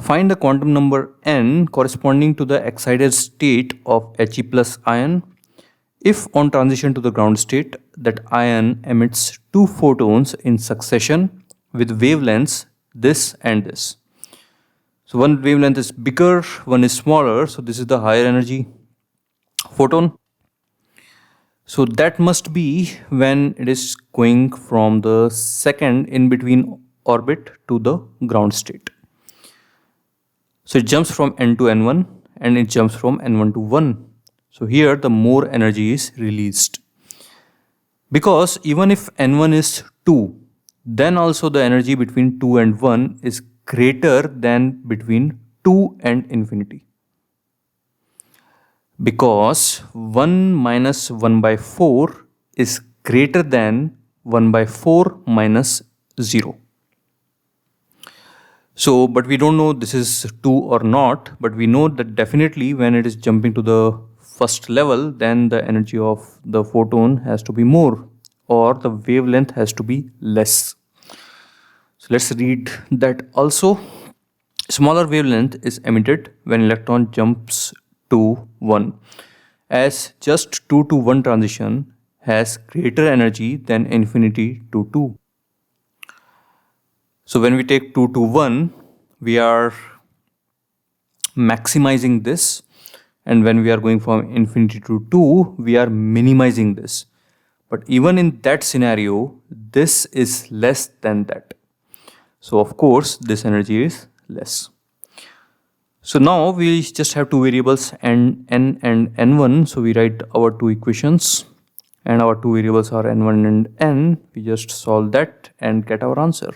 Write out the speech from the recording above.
Find the quantum number n corresponding to the excited state of He plus ion if on transition to the ground state that ion emits two photons in succession with wavelengths this and this. So one wavelength is bigger, one is smaller, so this is the higher energy photon. So that must be when it is going from the second in between orbit to the ground state. So it jumps from n to n1 and it jumps from n1 to 1. So here the more energy is released. Because even if n1 is 2, then also the energy between 2 and 1 is greater than between 2 and infinity. Because 1 minus 1 by 4 is greater than 1 by 4 minus 0. So, but we don't know this is 2 or not, but we know that definitely when it is jumping to the first level, then the energy of the photon has to be more, or the wavelength has to be less. So let's read that also. Smaller wavelength is emitted when electron jumps to 1, as just 2 to 1 transition has greater energy than infinity to 2. So when we take 2 to 1, we are maximizing this, and when we are going from infinity to 2, we are minimizing this. But even in that scenario, this is less than that. So of course, this energy is less. So now we just have two variables n and n1. So we write our two equations, and our two variables are n1 and n. We just solve that and get our answer.